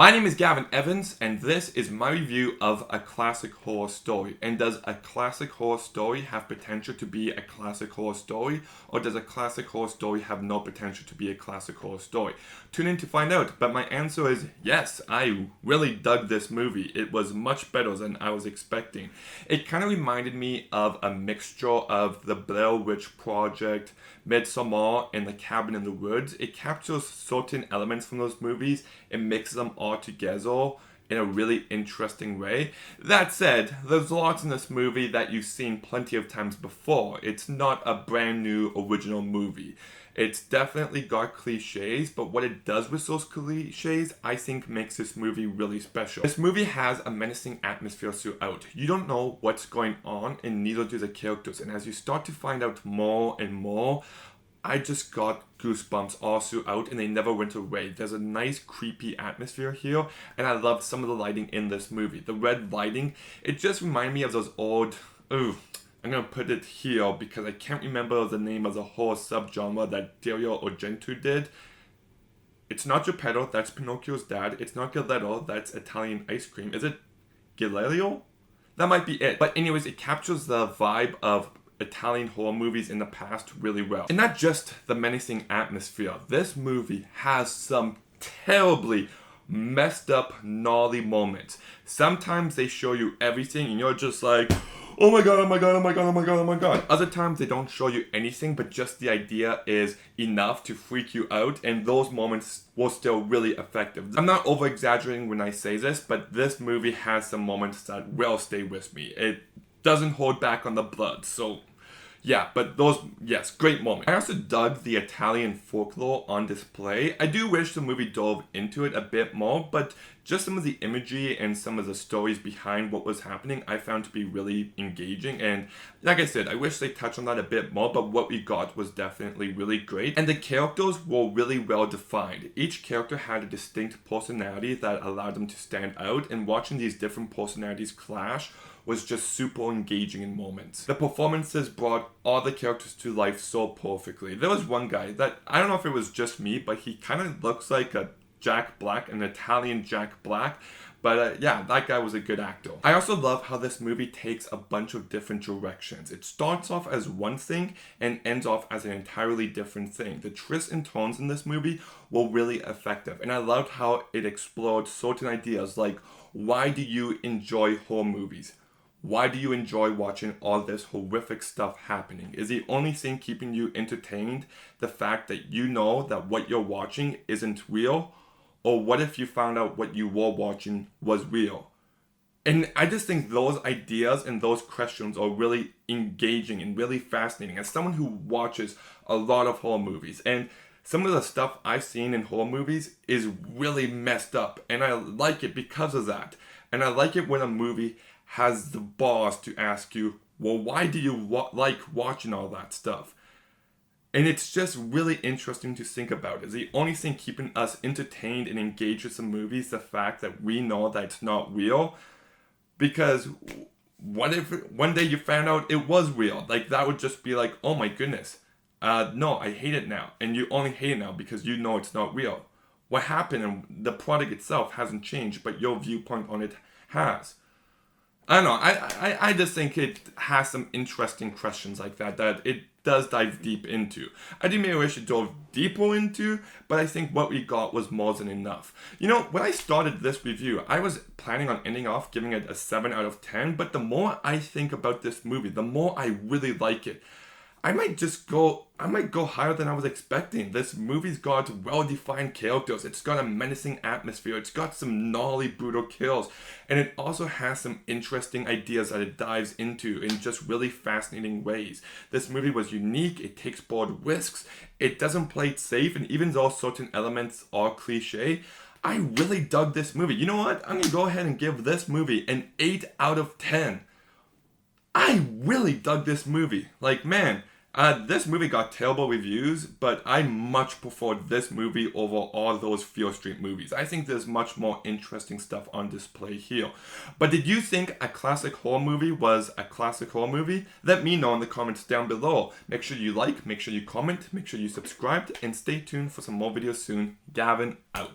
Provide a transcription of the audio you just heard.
My name is Gavin Evans, and this is my review of a classic horror story. And does a classic horror story have potential to be a classic horror story, or does a classic horror story have no potential to be a classic horror story? Tune in to find out, but my answer is yes, I really dug this movie. It was much better than I was expecting. It kind of reminded me of a mixture of the Blair Witch Project, Midsommar, and The Cabin in the Woods. It captures certain elements from those movies and mixes them all together in a really interesting way. That said, there's lots in this movie that you've seen plenty of times before. It's not a brand new original movie. It's definitely got cliches, but what it does with those cliches, I think makes this movie really special. This movie has a menacing atmosphere throughout. You don't know what's going on, and neither do the characters. And as you start to find out more and more, I just got goosebumps all throughout, and they never went away. There's a nice creepy atmosphere here, and I love some of the lighting in this movie. The red lighting, it just reminded me of those old, I'm gonna put it here because I can't remember the name of the whole subgenre that Dario Argento did. It's not Geppetto, that's Pinocchio's dad. It's not Gelato, that's Italian ice cream. Is it Galerio? That might be it. But anyways, it captures the vibe of Italian horror movies in the past really well. And not just the menacing atmosphere. This movie has some terribly messed up, gnarly moments. Sometimes they show you everything and you're just like, oh my god, oh my god, oh my god, oh my god, oh my god. Other times they don't show you anything, but just the idea is enough to freak you out, and those moments were still really effective. I'm not over exaggerating when I say this, but this movie has some moments that will stay with me. It doesn't hold back on the blood, so yeah, but those, yes, great moment. I also dug the Italian folklore on display. I do wish the movie dove into it a bit more, but just some of the imagery and some of the stories behind what was happening I found to be really engaging. And like I said, I wish they touched on that a bit more, but what we got was definitely really great. And the characters were really well defined. Each character had a distinct personality that allowed them to stand out, and watching these different personalities clash was just super engaging in moments. The performances brought all the characters to life so perfectly. There was one guy that, I don't know if it was just me, but he kind of looks like a Jack Black, an Italian Jack Black. But yeah, that guy was a good actor. I also love how this movie takes a bunch of different directions. It starts off as one thing and ends off as an entirely different thing. The twists and turns in this movie were really effective, and I loved how it explored certain ideas like, why do you enjoy horror movies? Why do you enjoy watching all this horrific stuff happening? Is the only thing keeping you entertained the fact that you know that what you're watching isn't real? Or what if you found out what you were watching was real? And I just think those ideas and those questions are really engaging and really fascinating. As someone who watches a lot of horror movies, and some of the stuff I've seen in horror movies is really messed up, and I like it because of that. And I like it when a movie has the balls to ask you, well, why do you like watching all that stuff? And it's just really interesting to think about. Is the only thing keeping us entertained and engaged with some movies the fact that we know that it's not real? Because what if one day you found out it was real? Like, that would just be like, oh my goodness, no, I hate it now. And you only hate it now because you know it's not real. What happened, and the product itself hasn't changed, but your viewpoint on it has. I don't know, I just think it has some interesting questions like that it does dive deep into. I do maybe wish it dove deeper into, but I think what we got was more than enough. You know, when I started this review, I was planning on ending off giving it a 7 out of 10, but the more I think about this movie, the more I really like it. I might go higher than I was expecting. This movie's got well-defined characters. It's got a menacing atmosphere. It's got some gnarly, brutal kills. And it also has some interesting ideas that it dives into in just really fascinating ways. This movie was unique. It takes bold risks. It doesn't play it safe. And even though certain elements are cliche, I really dug this movie. You know what? I'm going to go ahead and give this movie an 8 out of 10. I really dug this movie. Like, man, this movie got terrible reviews, but I much preferred this movie over all those Fear Street movies. I think there's much more interesting stuff on display here. But did you think a classic horror movie was a classic horror movie? Let me know in the comments down below. Make sure you like, make sure you comment, make sure you subscribe, and stay tuned for some more videos soon. Gavin out.